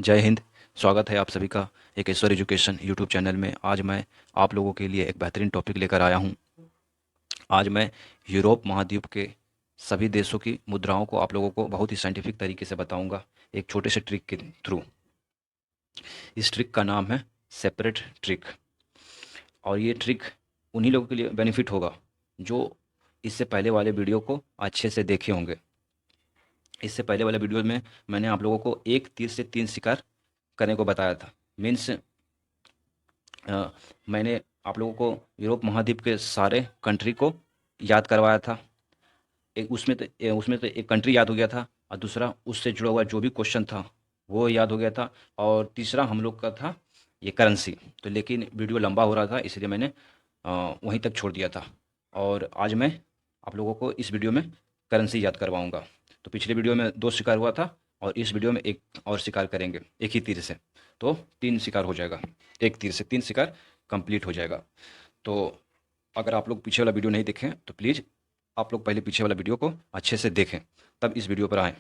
जय हिंद। स्वागत है आप सभी का एक ईश्वर एजुकेशन यूट्यूब चैनल में। आज मैं आप लोगों के लिए एक बेहतरीन टॉपिक लेकर आया हूं। आज मैं यूरोप महाद्वीप के सभी देशों की मुद्राओं को आप लोगों को बहुत ही साइंटिफिक तरीके से बताऊंगा, एक छोटे से ट्रिक के थ्रू। इस ट्रिक का नाम है सेपरेट ट्रिक। और ये ट्रिक उन्हीं लोगों के लिए बेनिफिट होगा जो इससे पहले वाले वीडियो को अच्छे से देखे होंगे। इससे पहले वाले वीडियो में मैंने आप लोगों को एक तीर से तीन शिकार करने को बताया था। मीन्स मैंने आप लोगों को यूरोप महाद्वीप के सारे कंट्री को याद करवाया था। एक उसमें तो एक कंट्री याद हो गया था, और दूसरा उससे जुड़ा हुआ जो भी क्वेश्चन था वो याद हो गया था, और तीसरा हम लोग का था ये करेंसी। तो लेकिन वीडियो लंबा हो रहा था, इसलिए मैंने वहीं तक छोड़ दिया था। और आज मैं आप लोगों को इस वीडियो में करेंसी याद करवाऊंगा। तो पिछले वीडियो में दो शिकार हुआ था, और इस वीडियो में एक और शिकार करेंगे एक ही तीर से। तो तीन शिकार हो जाएगा, एक तीर से तीन शिकार कंप्लीट हो जाएगा। तो अगर आप लोग पीछे वाला वीडियो नहीं देखें तो प्लीज़ आप लोग पहले पीछे वाला वीडियो को अच्छे से देखें, तब इस वीडियो पर आएँ।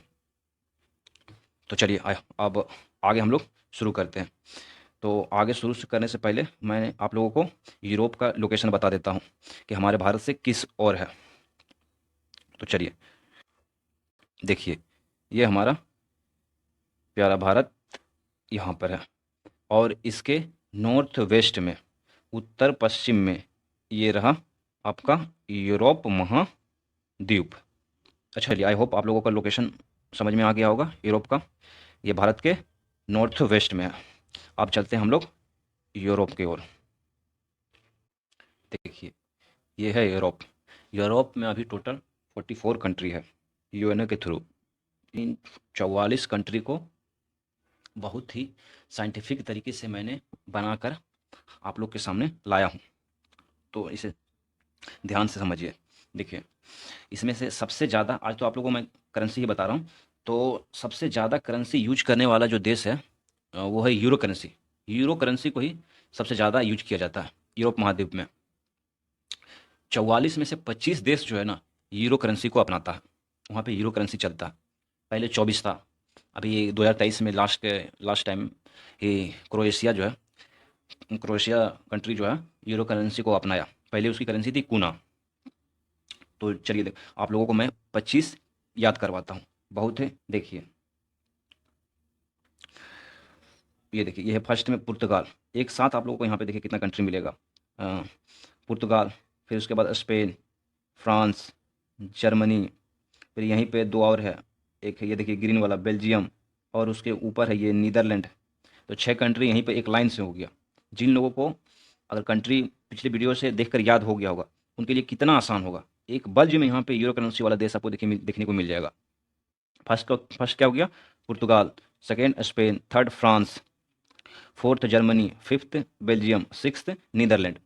तो चलिए अब आगे हम लोग शुरू करते हैं। तो आगे शुरू से करने से पहले मैं आप लोगों को यूरोप का लोकेशन बता देता हूँ कि हमारे भारत से किस ओर है। तो चलिए देखिए, ये हमारा प्यारा भारत यहाँ पर है, और इसके नॉर्थ वेस्ट में, उत्तर पश्चिम में, ये रहा आपका यूरोप महाद्वीप। अच्छा चलिए, आई होप आप लोगों का लोकेशन समझ में आ गया होगा यूरोप का। ये भारत के नॉर्थ वेस्ट में है। अब चलते हैं हम लोग यूरोप की ओर। देखिए, ये है यूरोप। यूरोप में अभी टोटल 44 कंट्री है यूएनओ के थ्रू। इन 44 कंट्री को बहुत ही साइंटिफिक तरीके से मैंने बनाकर आप लोग के सामने लाया हूँ। तो इसे ध्यान से समझिए। देखिए, इसमें से सबसे ज़्यादा, आज तो आप लोगों को मैं करेंसी ही बता रहा हूँ, तो सबसे ज़्यादा करेंसी यूज करने वाला जो देश है वो है यूरो करेंसी। यूरो करेंसी को ही सबसे ज़्यादा यूज किया जाता है यूरोप महाद्वीप में। 44 में से 25 देश जो है ना, यूरो करेंसी को अपनाता है। वहाँ पे यूरो करेंसी चलता है। पहले 24 था। अभी ये 2023 में लास्ट टाइम ये क्रोएशिया जो है, क्रोएशिया कंट्री जो है, यूरो करेंसी को अपनाया। पहले उसकी करेंसी थी कूना। तो चलिए आप लोगों को मैं 25 याद करवाता हूँ, बहुत है। देखिए, ये देखिए, ये है फर्स्ट में पुर्तगाल। एक साथ आप लोगों को यहाँ पे देखिए कितना कंट्री मिलेगा। अ, पुर्तगाल, फिर उसके बाद स्पेन, फ्रांस, जर्मनी, फिर यहीं पे दो और है। एक है ये देखिए ग्रीन वाला, बेल्जियम, और उसके ऊपर है ये नीदरलैंड। तो छः कंट्री यहीं पे एक लाइन से हो गया। जिन लोगों को अगर कंट्री पिछले वीडियो से देखकर याद हो गया होगा, उनके लिए कितना आसान होगा। एक बल्ज में यहाँ पे यूरो करेंसी वाला देश आपको देखने को मिल जाएगा। फर्स्ट क्या हो गया? Portugal, second Spain, third France, fourth Germany, fifth Belgium, sixth Netherlands.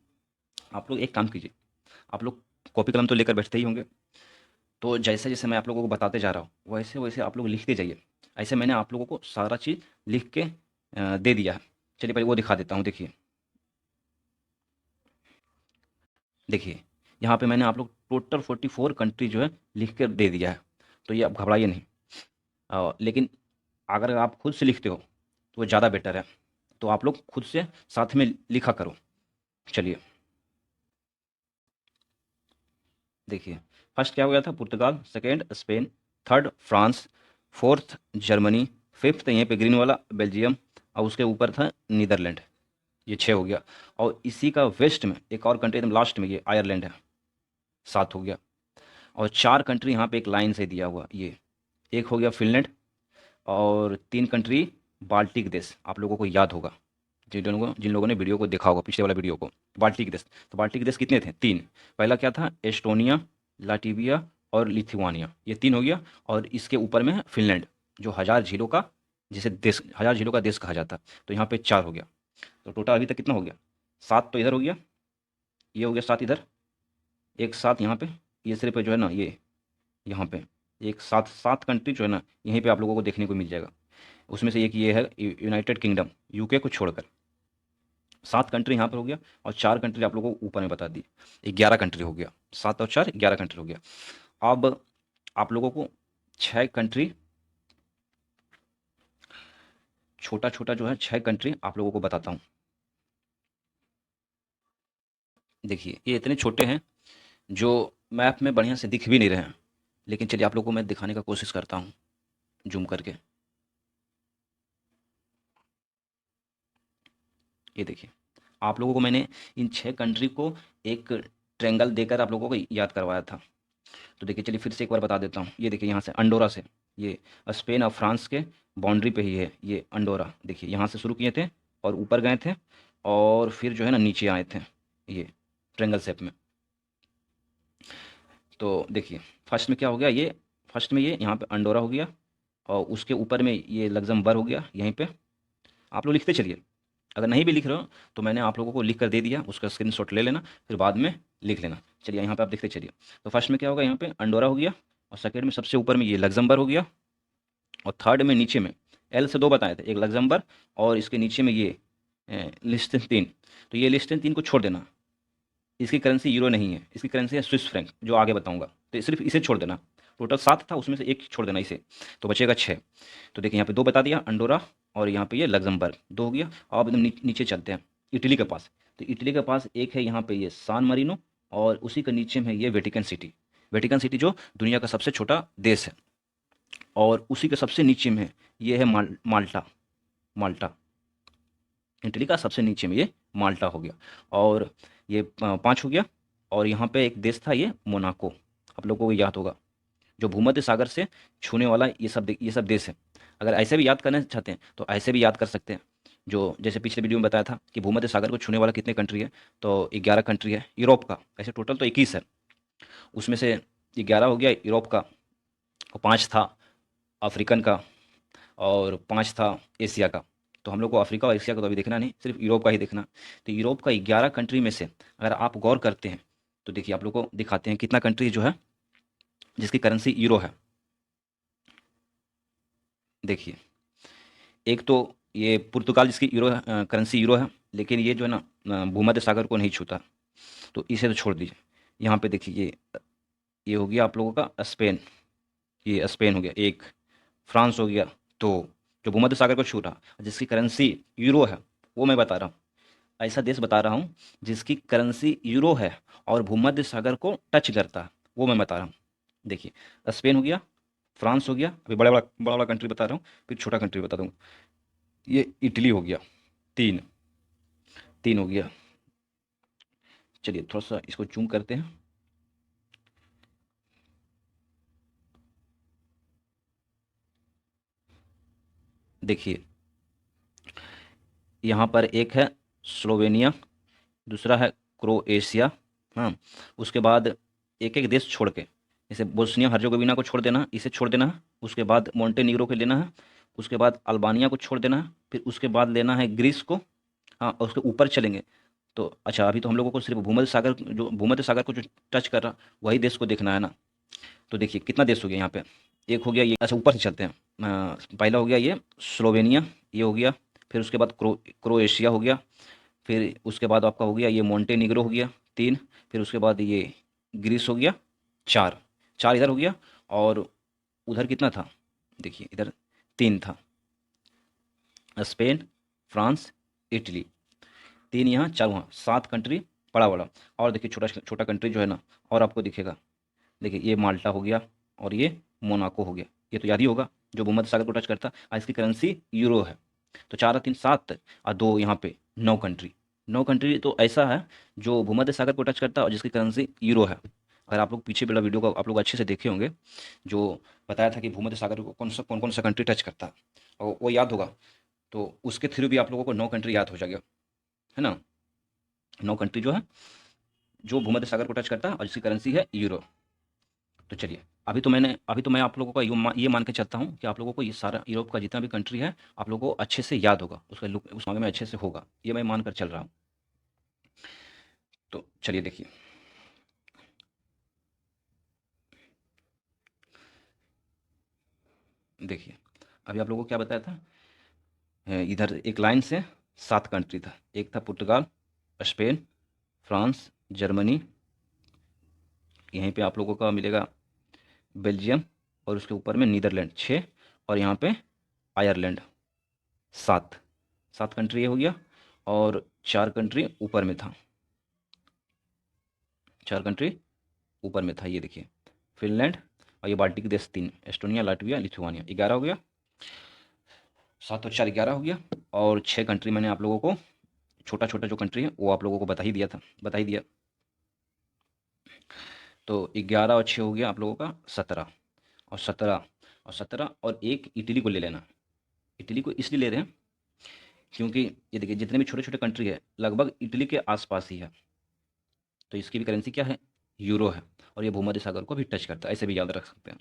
आप लोग एक काम कीजिए, आप लोग कॉपी कलम तो लेकर बैठते ही होंगे। तो जैसे जैसे मैं आप लोगों को बताते जा रहा हूँ वैसे वैसे आप लोग लिखते जाइए। ऐसे मैंने आप लोगों को सारा चीज़ लिख के दे दिया है। चलिए पहले वो दिखा देता हूँ। देखिए देखिए, यहाँ पे मैंने आप लोग टोटल 44 कंट्री जो है लिख कर दे दिया है। तो ये आप घबराइए नहीं। लेकिन अगर आप खुद से लिखते हो तो वो ज़्यादा बेटर है। तो आप लोग खुद से साथ में लिखा करो। चलिए देखिए, फर्स्ट क्या हो गया था? Portugal, second Spain, third France, fourth Germany, fifth यहीं पे ग्रीन वाला बेल्जियम, और उसके ऊपर था नीदरलैंड। ये छः हो गया। और इसी का वेस्ट में एक और कंट्री एकदम लास्ट में, ये आयरलैंड है, सात हो गया। और चार कंट्री यहाँ पे एक लाइन से दिया हुआ, ये एक हो गया फिनलैंड, और तीन कंट्री बाल्टिक देश। आप लोगों को याद होगा, जिन लोगों ने वीडियो को देखा होगा, पिछले वाला वीडियो को। बाल्टिक देश, तो बाल्टिक देश कितने थे? तीन। पहला क्या था? एस्टोनिया, लाटिविया और लिथुआनिया, ये तीन हो गया। और इसके ऊपर में है फिनलैंड, जो हजार झीलों का, जिसे देश, हजार झीलों का देश कहा जाता है। तो यहाँ पे चार हो गया। तो टोटल अभी तक कितना हो गया? सात तो इधर हो गया, ये हो गया सात इधर, एक सात यहाँ पे, ये सिर्फ जो है ना, ये यहाँ पे एक सात, सात कंट्री जो है ना यहीं पे आप लोगों को देखने को मिल जाएगा। उसमें से एक ये है यूनाइटेड किंगडम, यूके को छोड़कर। सात कंट्री यहाँ पर हो गया, और चार कंट्री आप लोगों को ऊपर में बता दी। 11 कंट्री हो गया। सात और चार 11 कंट्री हो गया। अब आप लोगों को छः कंट्री छोटा छोटा जो है 6 कंट्री आप लोगों को बताता हूँ। देखिए ये इतने छोटे हैं जो मैप में बढ़िया से दिख भी नहीं रहे हैं, लेकिन चलिए आप लोगों को मैं दिखाने का कोशिश करता हूँ जूम करके। ये देखिए, आप लोगों को मैंने इन 6 कंट्री को एक ट्रायंगल देकर आप लोगों को याद करवाया था। तो देखिए चलिए फिर से एक बार बता देता हूँ। ये देखिए यहाँ से अंडोरा से, ये स्पेन और फ्रांस के बाउंड्री पे ही है ये अंडोरा। देखिए यहाँ से शुरू किए थे और ऊपर गए थे और फिर जो है ना नीचे आए थे ये ट्रायंगल शेप में। तो देखिए फर्स्ट में क्या हो गया, ये फर्स्ट में ये यहाँ पे अंडोरा हो गया और उसके ऊपर में ये लग्जमबर्ग हो गया यहीं पे। आप लोग लिखते चलिए, अगर नहीं भी लिख रहे हो तो मैंने आप लोगों को लिख कर दे दिया, उसका स्क्रीनशॉट ले लेना फिर बाद में लिख लेना। चलिए यहाँ पे आप देखते चलिए। तो फर्स्ट में क्या होगा, यहाँ पे अंडोरा हो गया और सेकंड में सबसे ऊपर में ये लग्जमबर्ग हो गया और थर्ड में नीचे में एल से 2 बताए थे, एक लग्जमबर्ग और इसके नीचे में ये लिस्टेनतीन। तो ये लिस्टेनतीन को छोड़ देना, इसकी करेंसी यूरो नहीं है, इसकी करेंसी है स्विस फ्रैंक जो आगे बताऊंगा। तो सिर्फ इसे छोड़ देना, टोटल 7 था उसमें से एक छोड़ देना इसे, तो बचेगा 6। तो देखिए यहाँ पे 2 बता दिया अंडोरा और यहाँ पे ये लग्जमबर्ग 2 हो गया। अब एकदम नीचे चलते हैं इटली के पास। तो इटली के पास एक है यहाँ पे ये सान मारिनो और उसी के नीचे में ये वेटिकन सिटी। वेटिकन सिटी जो दुनिया का सबसे छोटा देश है और उसी के सबसे नीचे में ये है माल्टा। माल्टा इटली का सबसे नीचे में ये माल्टा हो गया और ये 5 हो गया। और यहाँ पे एक देश था ये मोनाको, आप लोगों को याद होगा, जो भूमध्य सागर से छूने वाला ये सब देश है। अगर ऐसे भी याद करना चाहते हैं तो ऐसे भी याद कर सकते हैं। जो जैसे पिछले वीडियो में बताया था कि भूमध्य सागर को छूने वाला कितने कंट्री है, तो 11 कंट्री है यूरोप का। ऐसे टोटल तो 21 है, उसमें से 11 हो गया यूरोप का और 5 था अफ्रीकन का और 5 था एशिया का। तो हम लोग को अफ्रीका और एशिया का तो अभी देखना नहीं, सिर्फ यूरोप का ही देखना। तो यूरोप का 11 कंट्री में से अगर आप गौर करते हैं तो देखिए आप लोग को दिखाते हैं कितना कंट्री जो है जिसकी करेंसी यूरो है। देखिए एक तो ये पुर्तगाल जिसकी यूरो करेंसी यूरो है, लेकिन ये जो है ना भूमध्य सागर को नहीं छूता, तो इसे तो छोड़ दीजिए। यहाँ पे देखिए ये हो गया आप लोगों का स्पेन, ये स्पेन हो गया एक। फ्रांस हो गया 2, जो भूमध्य सागर को छू रहा जिसकी करेंसी यूरो है, वो मैं बता रहा हूँ। ऐसा देश बता रहा हूँ जिसकी करेंसी यूरो है और भूमध्य सागर को टच करता है, वो मैं बता रहा हूँ। देखिए स्पेन हो गया, फ्रांस हो गया, अभी बड़ा बड़ा कंट्री बता रहा हूँ, फिर छोटा कंट्री बता दूँगा। ये इटली हो गया 3, 3 हो गया। चलिए थोड़ा सा इसको जूम करते हैं। देखिए यहाँ पर एक है स्लोवेनिया, दूसरा है क्रोएशिया। हाँ, उसके बाद एक एक देश छोड़ के, जैसे बोस्निया हर्जेगोविना को छोड़ देना है, इसे छोड़ देना है। उसके बाद मोंटेनीग्रो को लेना है, उसके बाद अल्बानिया को छोड़ देना है, फिर उसके बाद लेना है ग्रीस को। हाँ, और उसके ऊपर चलेंगे तो अच्छा, अभी तो हम लोगों को सिर्फ भूमध्य सागर को जो टच कर रहा वही देश को देखना है ना। तो देखिए कितना देश हो गया यहाँ पे, एक हो गया ये। अच्छा ऊपर से चलते हैं। पहला हो गया ये स्लोवेनिया, ये हो गया। फिर उसके बाद क्रोएशिया हो गया। फिर उसके बाद आपका हो गया ये मोंटेनिग्रो हो गया 3। फिर उसके बाद ये ग्रीस हो गया 4, 4 इधर हो गया। और उधर कितना था, देखिए इधर 3 था, स्पेन, फ्रांस, इटली। 3 यहाँ 4 वहाँ, 7 कंट्री बड़ा बड़ा। और देखिए छोटा छोटा कंट्री जो है ना, और आपको दिखेगा। देखिए ये माल्टा हो गया और ये मोनाको हो गया, ये तो याद ही होगा जो भूमध्य सागर को टच करता है और इसकी करेंसी यूरो है। तो 4 और 3 7 और 2 यहाँ पे 9 कंट्री। 9 कंट्री तो ऐसा है जो भूमध्य सागर को टच करता है और जिसकी करेंसी यूरो है। अगर आप लोग पीछे वाला वीडियो को आप लोग अच्छे से देखे होंगे, जो बताया था कि भूमध्य सागर को कौन कौन सा कंट्री टच करता है, और वो याद होगा, तो उसके थ्रू भी आप लोगों को 9 कंट्री याद हो जाएगा, है ना। 9 कंट्री जो है जो भूमध्य सागर को टच करता है और जिसकी करेंसी है यूरो। तो चलिए अभी तो मैं आप लोगों का ये मान के चलता हूँ कि आप लोगों को ये सारा यूरोप का जितना भी कंट्री है आप लोगों को अच्छे से याद होगा, उसका लुक उस मामले में अच्छे से होगा, ये मैं मान कर चल रहा हूँ। तो चलिए देखिए, देखिए अभी आप लोगों को क्या बताया था, इधर एक लाइन से 7 कंट्री था। एक था पुर्तगाल, स्पेन, फ्रांस, जर्मनी, यहीं पे आप लोगों का मिलेगा बेल्जियम, और उसके ऊपर में नीदरलैंड 6, और यहाँ पे आयरलैंड 7, 7 कंट्री ये हो गया, और 4 कंट्री ऊपर में था, 4 कंट्री ऊपर में था, ये देखिए फिनलैंड, और ये बाल्टिक देश 3, एस्टोनिया, लाटविया, लिथुआनिया, 11 हो गया, 7 और 4 11 हो गया, और 6 कंट्री मैंने आप लोगों को, छोटा छोटा जो कंट्री है वो आप लोगों को बता ही दिया था, बता ही दिया। तो 11 और 6 हो गया आप लोगों का 17, और 17 और 17 और एक इटली को ले लेना। इटली को इसलिए ले रहे हैं क्योंकि ये देखिए जितने भी छोटे छोटे कंट्री है लगभग इटली के आसपास ही है, तो इसकी भी करेंसी क्या है, यूरो है, और ये भूमध्य सागर को भी टच करता है, ऐसे भी याद रख सकते हैं।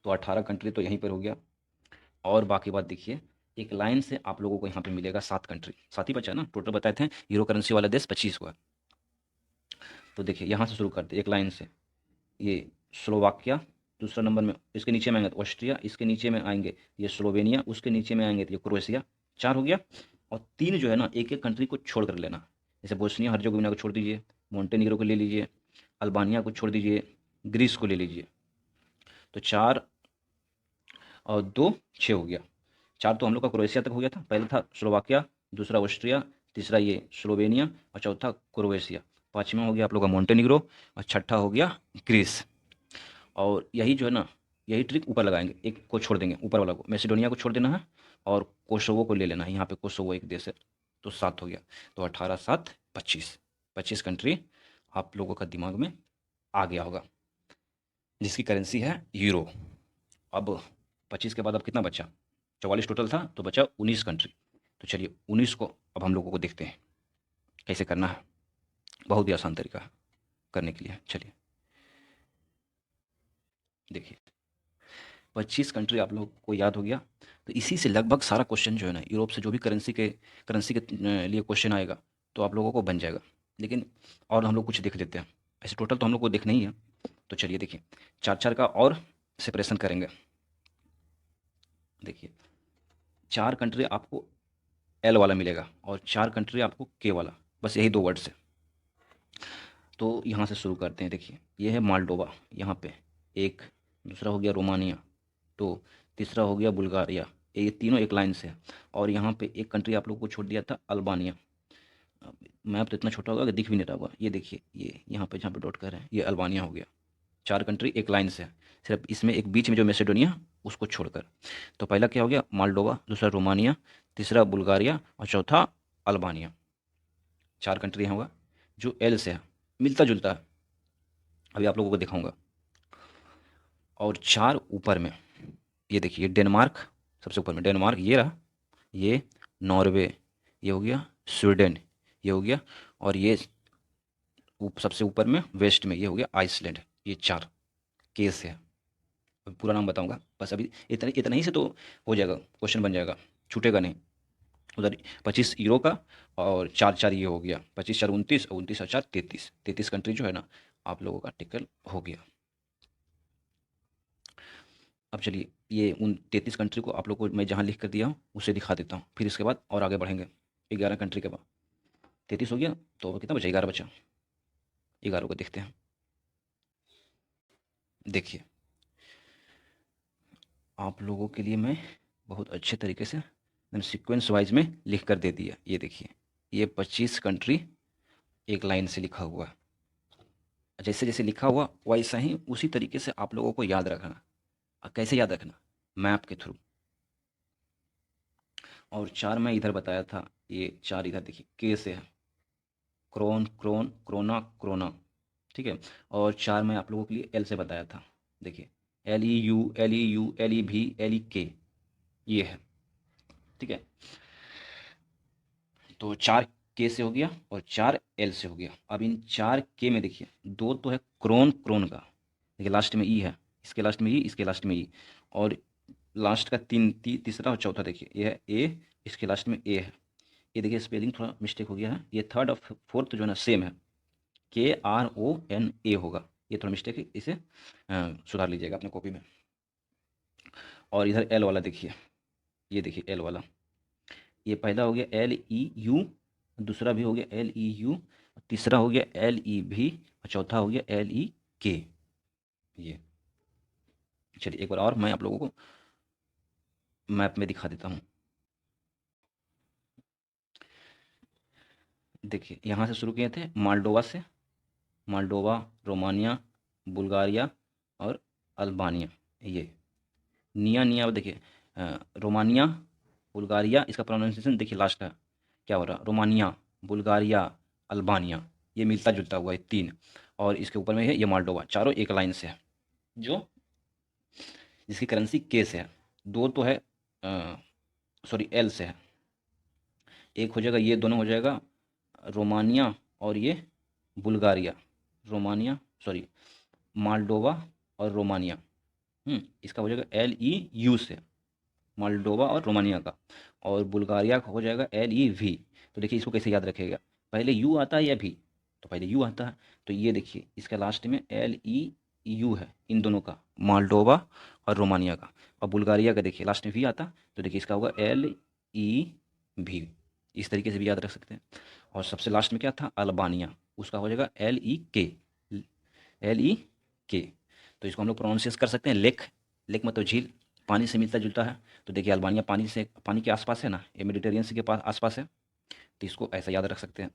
तो 18 कंट्री तो यहीं पर हो गया, और बाकी बात देखिए, एक लाइन से आप लोगों को यहाँ पे मिलेगा 7 कंट्री, 7 ही बचा ना, टोटल बताए थे यूरो करेंसी वाला देश 25 हुआ। तो देखिए यहाँ से शुरू करते एक लाइन से, ये स्लोवाकिया दूसरा नंबर में, इसके नीचे में आएंगे तो ऑस्ट्रिया, इसके नीचे में आएंगे ये स्लोवेनिया, उसके नीचे में आएंगे तो ये क्रोएशिया, 4 हो गया। और 3 जो है ना एक एक कंट्री को छोड़ कर लेना, जैसे बोस्निया हर्जेगोविना को छोड़ दीजिए, मोंटेनिग्रो को ले लीजिए, अल्बानिया को छोड़ दीजिए, ग्रीस को ले लीजिए। तो 4 और 2 6 हो गया। 4 तो हम लोग का क्रोएशिया तक हो गया था, पहला था स्लोवाकिया, दूसरा ऑस्ट्रिया, तीसरा ये स्लोवेनिया, और चौथा क्रोएशिया, पाँचवा हो गया आप लोग का मोंटेनिग्रो, और छठा हो गया ग्रीस। और यही जो है ना, यही ट्रिक ऊपर लगाएंगे, एक को छोड़ देंगे, ऊपर वाला को, मैसेडोनिया को छोड़ देना है, और कोसोवो को ले लेना है, यहाँ पे कोसोवो एक देश है। तो 7 हो गया, तो 18 7 25, 25 कंट्री आप लोगों का दिमाग में आ गया होगा, जिसकी करेंसी है यूरो। अब 25 के बाद अब कितना बचा, 44 टोटल था, तो बचा 19 कंट्री। तो चलिए 19 को अब हम लोगों को देखते हैं कैसे करना है, बहुत ही आसान तरीका है करने के लिए। चलिए देखिए, 25 कंट्री आप लोग को याद हो गया, तो इसी से लगभग सारा क्वेश्चन जो है ना यूरोप से जो भी करेंसी के लिए क्वेश्चन आएगा तो आप लोगों को बन जाएगा। लेकिन और हम लोग कुछ देख लेते हैं, ऐसे टोटल तो हम लोग को देखना ही है। तो चलिए देखिए, चार चार का और सेपरेशन करेंगे। देखिए 4 कंट्री आपको एल वाला मिलेगा, और 4 कंट्री आपको के वाला, बस यही 2 वर्ड्स है। तो यहाँ से शुरू करते हैं। देखिए ये है माल्डोवा, यहाँ पे एक, दूसरा हो गया रोमानिया, तो तीसरा हो गया बुल्गारिया, ये तीनों एक लाइन से है। और यहाँ पे एक कंट्री आप लोगों को छोड़ दिया था, अल्बानिया। मैप तो इतना छोटा होगा कि दिख भी नहीं रहा होगा, ये देखिए ये यहाँ पे जहाँ पे डॉट कर रहे हैं ये अल्बानिया हो गया। 4 कंट्री एक लाइन से है, सिर्फ इसमें एक बीच में जो मैसेडोनिया उसको छोड़कर। तो पहला क्या हो गया, माल्डोवा, दूसरा रोमानिया, तीसरा बुल्गारिया, और चौथा अल्बानिया। 4 कंट्री होगा जो एल से है, मिलता जुलता है, अभी आप लोगों को दिखाऊंगा। और 4 ऊपर में, ये देखिए डेनमार्क, सबसे ऊपर में डेनमार्क ये रहा, ये नॉर्वे, ये हो गया स्वीडन, ये हो गया, और ये सबसे ऊपर में वेस्ट में ये हो गया आइसलैंड। ये 4 केस है। अभी पूरा नाम बताऊंगा, बस अभी इतना इतना ही से तो हो जाएगा, क्वेश्चन बन जाएगा, छूटेगा नहीं। उधर 25 यूरो का, और 4 4 ये हो गया, 25 4 29, और 29 और 4 33, 33 कंट्री जो है ना आप लोगों का टिकल हो गया। अब चलिए ये उन 33 कंट्री को आप लोग को मैं जहाँ लिख कर दिया हूँ उसे दिखा देता हूँ, फिर इसके बाद और आगे बढ़ेंगे। 11 कंट्री के बाद 33 हो गया, तो कितना बचा, 11 बचा, 11 को देखते हैं। देखिए आप लोगों के लिए मैं बहुत अच्छे तरीके से मैंने सीक्वेंस वाइज में लिख कर दे दिया। ये देखिए ये 25 कंट्री एक लाइन से लिखा हुआ है, जैसे जैसे लिखा हुआ वैसा ही उसी तरीके से आप लोगों को याद रखना। कैसे याद रखना, मैप के थ्रू। और 4 मैं इधर बताया था, ये 4 इधर देखिए के से है, क्रोन क्रोन क्रोना क्रोना, ठीक है। और 4 मैं आप लोगों के लिए एल से बताया था, देखिए L E U L E U L E भी एल ई के, ये है, ठीक है। तो 4 के से हो गया और 4 एल से हो गया। अब इन 4 के में देखिए 2 तो है क्रोन क्रोन का, देखिए लास्ट में ई है, इसके लास्ट में ई, इसके लास्ट में ई, और लास्ट का तीसरा और चौथा देखिए ये है ए, इसके लास्ट में ए है। ये देखिए स्पेलिंग थोड़ा मिस्टेक हो गया है, ये थर्ड और फोर्थ जो है ना सेम है, KRONA होगा, ये थोड़ा मिस्टेक है, इसे सुधार लीजिएगा अपने कॉपी में। और इधर एल वाला देखिए, ये देखिए एल वाला, ये पहला हो गया LEU, दूसरा भी हो गया LEU, तीसरा हो गया LEV, और चौथा हो गया LEK। ये चलिए एक बार और मैं आप लोगों को मैप में दिखा देता हूँ। देखिए यहाँ से शुरू किए थे माल्डोवा से, माल्डोवा, रोमानिया, बुल्गारिया और अल्बानिया। ये निया निया देखिए, रोमानिया, बुल्गारिया, इसका प्रोनाउंसिएशन देखिए लास्ट का क्या हो रहा है, रोमानिया, बुल्गारिया, अल्बानिया। ये मिलता जुलता हुआ है तीन, और इसके ऊपर में है ये माल्डोवा। चारों एक लाइन से है, जो जिसकी करेंसी के से है। दो तो है सॉरी एल से है। एक हो जाएगा, ये दोनों हो जाएगा रोमानिया और ये बुल्गारिया। रोमानिया सॉरी माल्डोवा और रोमानिया। इसका हो जाएगा LEU से, मोल्डोवा और रोमानिया का। और बुल्गारिया का हो जाएगा LEV। तो देखिए इसको कैसे याद रखेगा, पहले यू आता है या भी, तो पहले यू आता है, तो ये देखिए इसका लास्ट में LEU है, इन दोनों का, मोल्डोवा और रोमानिया का। और बुल्गारिया का देखिए लास्ट में भी आता, तो देखिए इसका होगा LEV। इस तरीके से भी याद रख सकते हैं। और सबसे लास्ट में क्या था, अल्बानिया, उसका हो जाएगा LEK। तो इसको हम लोग प्रोनाउंसिएट कर सकते हैं लेक। लेक मतलब झील, पानी से मिलता जुलता है। तो देखिए अल्बानिया पानी से, पानी के आसपास है ना, ये मेडिटेरियन सी के पास आसपास है, तो इसको ऐसा याद रख सकते हैं।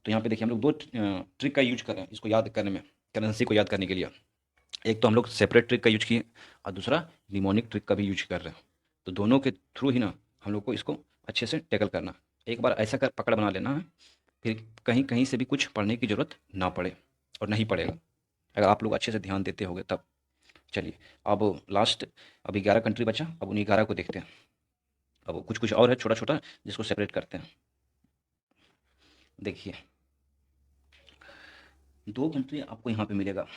तो यहाँ पे देखिए हम लोग दो ट्रिक का यूज कर रहे हैं इसको याद करने में, करेंसी को याद करने के लिए। एक तो हम लोग सेपरेट ट्रिक का यूज किए, और दूसरा निमोनिक ट्रिक का भी यूज कर रहे हैं। तो दोनों के थ्रू ही ना हम लोग को इसको अच्छे से टैकल करना। एक बार ऐसा कर पकड़ बना लेना है, फिर कहीं कहीं से भी कुछ पढ़ने की ज़रूरत ना पड़े, और नहीं पड़ेगा अगर आप लोग अच्छे से ध्यान देते होगे तब। चलिए अब लास्ट, अभी 11 कंट्री बचा, अब उन्हीं 11 को देखते हैं। अब कुछ कुछ और है छोटा छोटा, जिसको सेपरेट करते हैं। देखिए दो कंट्री आपको यहाँ पे मिलेगा,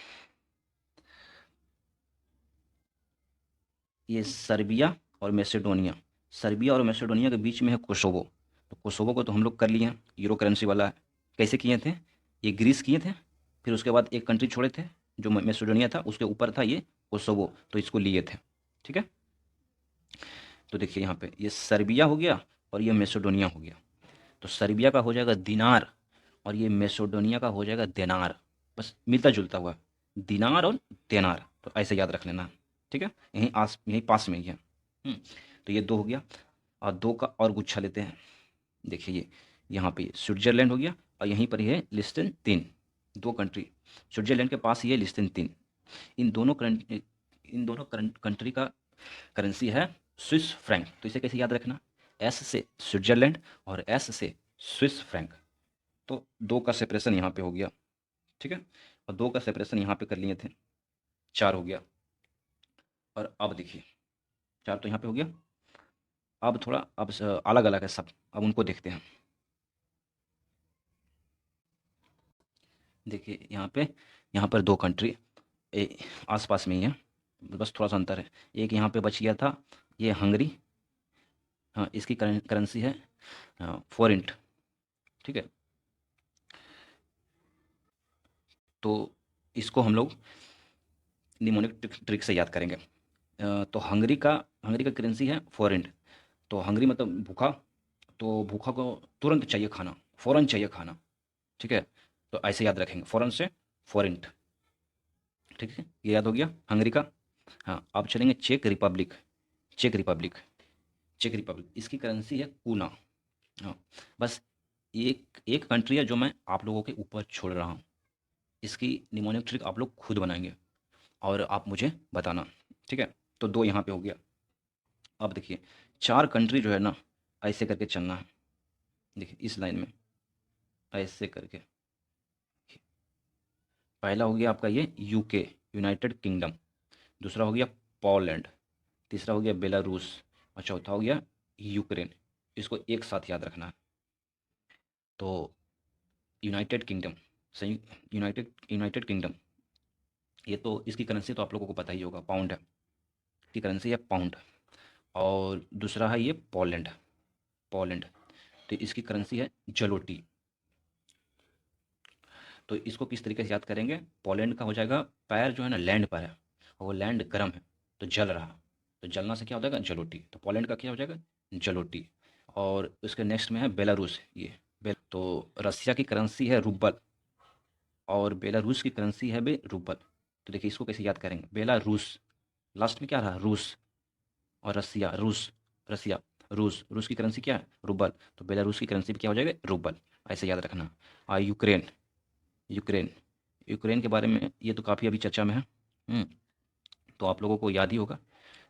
ये सर्बिया और मैसेडोनिया। सर्बिया और मैसेडोनिया के बीच में है कोसोवो। तो कोसोवो को तो हम लोग कर लिए हैं, यूरो करेंसी वाला है। कैसे किए थे, ये ग्रीस किए थे, फिर उसके बाद एक कंट्री छोड़े थे जो मैसेडोनिया था, उसके ऊपर था ये कोसोवो, तो इसको लिए थे। ठीक है, तो देखिए यहाँ पे ये सर्बिया हो गया और ये मैसेडोनिया हो गया। तो सर्बिया का हो जाएगा दिनार, और ये मैसेडोनिया का हो जाएगा देनार। बस मिलता जुलता हुआ, दिनार और देनार, तो ऐसे याद रख लेना। ठीक है, यहीं पास में ही है। तो ये दो हो गया, और दो का और गुच्छा लेते हैं। देखिए ये यहाँ पे स्विट्जरलैंड हो गया, और यहीं पर ही है लिस्टन 3। दो कंट्री, स्विट्जरलैंड के पास ही है लिस्टन 3। इन दोनों कंट्री का करेंसी है स्विस फ्रैंक। तो इसे कैसे याद रखना, एस से स्विट्जरलैंड और एस से स्विस फ्रैंक। तो दो का सेपरेशन यहाँ पे हो गया। ठीक है, और दो का सेपरेशन यहाँ पे कर लिए थे, 4 हो गया। और अब देखिए 4 तो यहाँ पे हो गया, अब थोड़ा अब अलग अलग है सब, अब उनको देखते हैं। देखिए यहाँ पर दो कंट्री आसपास में ही है, बस थोड़ा सा अंतर है। एक यहाँ पे बच गया था, ये हंगरी। हाँ, इसकी करेंसी है फोरेंट। ठीक है, तो इसको हम लोग निमोनिक ट्रिक से याद करेंगे। तो हंगरी का करेंसी है फोरेंट। तो हंगरी मतलब भूखा, तो भूखा को तुरंत चाहिए खाना, फ़ौरन चाहिए खाना। ठीक है, तो ऐसे याद रखेंगे, फ़ौरन से फोरेंट। ठीक है, ये याद हो गया हंगरी का। हाँ, अब चलेंगे चेक रिपब्लिक। चेक रिपब्लिक इसकी करेंसी है कूना। हाँ, बस एक एक कंट्री है जो मैं आप लोगों के ऊपर छोड़ रहा हूँ। इसकी निमोनिक ट्रिक आप लोग खुद बनाएंगे और आप मुझे बताना। ठीक है, तो दो यहाँ पे हो गया। अब देखिए 4 कंट्री जो है ना, ऐसे करके चलना है। देखिए इस लाइन में ऐसे करके, पहला हो गया आपका ये यूके, यूनाइटेड किंगडम। दूसरा हो गया पोलैंड। तीसरा हो गया बेलारूस। और चौथा हो गया यूक्रेन। इसको एक साथ याद रखना है। तो यूनाइटेड किंगडम, संयुक्त यूनाइटेड यूनाइटेड किंगडम, ये तो इसकी करेंसी तो आप लोगों को पता ही होगा, पाउंड है। इसकी करेंसी है पाउंड। और दूसरा है ये पोलैंड। पोलैंड, तो इसकी करेंसी है जलोटी। तो इसको किस तरीके से याद करेंगे, पोलैंड का हो जाएगा, पैर जो है ना लैंड पर है, और वो लैंड गर्म है, तो जल रहा। तो जलना से क्या हो जाएगा, जलोटी। तो पोलैंड का क्या हो जाएगा, जलोटी। और उसके नेक्स्ट में है बेलारूस। तो रसिया की करेंसी है रूबल, और बेलारूस की करेंसी है बे रूबल। तो देखिए इसको कैसे याद करेंगे, बेलारूस, लास्ट में क्या रहा, रूस, और रसिया, रूस, रसिया। रूस, रूस की करेंसी क्या है? रूबल। तो बेलारूस की करेंसी भी क्या हो जाएगा? रूबल। ऐसे याद रखना। यूक्रेन, यूक्रेन, यूक्रेन के बारे में ये तो काफ़ी अभी चर्चा में है। तो आप लोगों को याद ही होगा,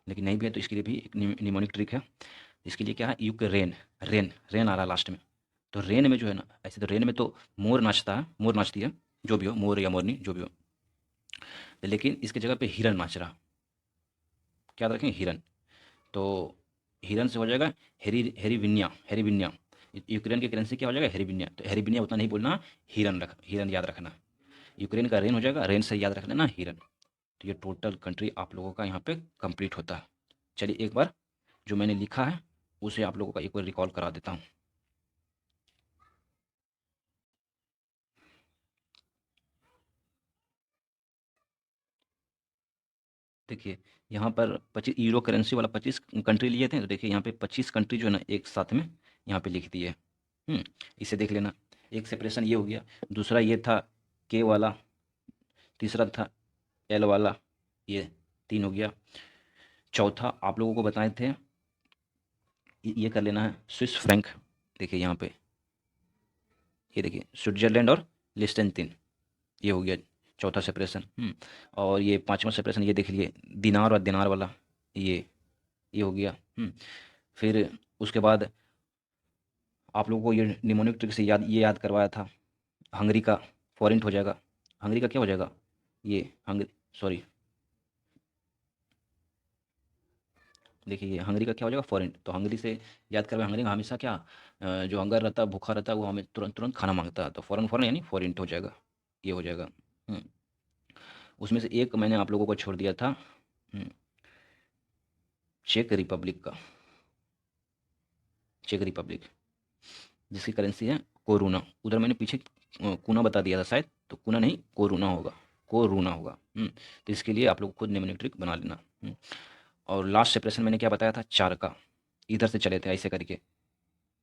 लेकिन नहीं भी है तो इसके लिए भी एक निमोनिक ट्रिक है। इसके लिए क्या है? यूक्रेन, रेन, रेन आ रहा है लास्ट में। तो रेन में जो है ना, ऐसे तो रेन में तो मोर नाचता है, मोर नाचती है, जो भी हो, मोर या मोरनी जो भी हो, लेकिन इसकी जगह पे हिरन नाच रहा। क्या याद रखें? हिरन। तो हिरन से हो जाएगा हेरीविन्या, हेरीविन्या। यूक्रेन की करेंसी क्या हो जाएगा? हेरीविन्या। तो हेरीविन्या उतना नहीं बोलना, हिरन याद रखना। यूक्रेन का रेन हो जाएगा, रेन से याद रख लेना हिरन। तो ये टोटल कंट्री आप लोगों का यहाँ पे कंप्लीट होता है। चलिए एक बार जो मैंने लिखा है उसे आप लोगों का एक बार रिकॉल करा देता हूँ। देखिए यहाँ पर 25 यूरो करेंसी वाला 25 कंट्री लिए थे, तो देखिए यहाँ पे 25 कंट्री जो है ना एक साथ में यहाँ पे लिख दिए। हम्म, इसे देख लेना। एक सेपरेशन ये हो गया, दूसरा ये था के वाला, तीसरा था एल वाला, ये 3 हो गया। चौथा आप लोगों को बताए थे, ये कर लेना है स्विस फ्रैंक। देखिए यहाँ पे, ये देखिए स्विट्जरलैंड और लिस्टेनतिन, ये हो गया चौथा सेपरेशन। और ये पांचवा सेपरेशन ये देख लिए, दिनार और दिनार वाला, ये हो गया। फिर उसके बाद आप लोगों को ये निमोनिक ट्रिक से याद करवाया था, हंगरी का फॉरेंट हो जाएगा। हंगरी का क्या हो जाएगा? ये हंगरी, सॉरी, देखिए ये हंगरी का क्या हो जाएगा? फॉरेंट। तो हंगरी से याद करवाए, हंगरी का हमेशा क्या, जो हंगर रहता है, भूखा रहता है, वो हमें तुरंत तुरंत खाना मांगता है। तो फॉरन फॉरन यानी फॉरेंट हो जाएगा, ये हो जाएगा। हम्म, उसमें से एक मैंने आप लोगों को छोड़ दिया था, हम्म, चेक रिपब्लिक का, चेक रिपब्लिक, जिसकी करेंसी है कोरूना। उधर मैंने पीछे कूना बता दिया था शायद, तो कूना नहीं कोरूना होगा, कोरूना होगा। तो इसके लिए आप लोग खुद निम्नलिखित ट्रिक बना लेना। और लास्ट सेपरेशन मैंने क्या बताया था? चार का। इधर से चले थे ऐसे करके,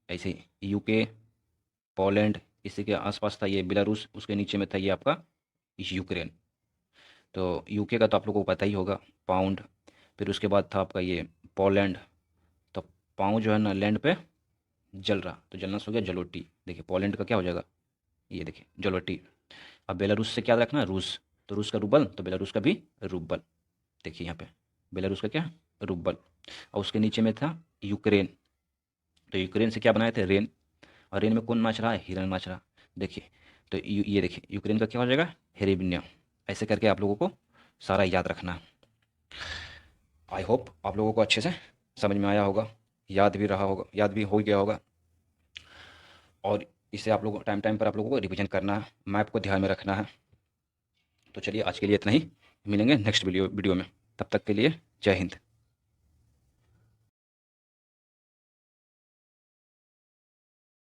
ऐसे यूके, पोलैंड, इसी के आसपास था ये बेलारूस, उसके नीचे में था ये आपका यूक्रेन। तो यूके का तो आप लोगों को पता ही होगा, पाउंड। फिर उसके बाद था आपका ये पोलैंड। तो पाउंड जो है ना लैंड पे जल रहा, तो जलना से हो गया जलोटी। देखिए पोलैंड का क्या हो जाएगा? ये देखिए जलोटी। अब बेलारूस से क्या रखना? रूस। तो रूस का रूबल, तो बेलारूस का भी रूबल। देखिए यहाँ पे बेलारूस का क्या? रूबल। और उसके नीचे में था यूक्रेन। तो यूक्रेन से क्या बनाए थे? रेन। और रेन में कौन नाच रहा है? हिरन नाच रहा। देखिए, तो ये देखिए यूक्रेन का क्या हो जाएगा? हेरेबिनिया। ऐसे करके आप लोगों को सारा याद रखना है। आई होप आप लोगों को अच्छे से समझ में आया होगा, याद भी रहा होगा, याद भी हो गया होगा। और इसे आप लोगों टाइम टाइम पर आप लोगों को रिवीजन करना है, मैप को ध्यान में रखना है। तो चलिए आज के लिए इतना ही, मिलेंगे नेक्स्ट वीडियो में। तब तक के लिए जय हिंद।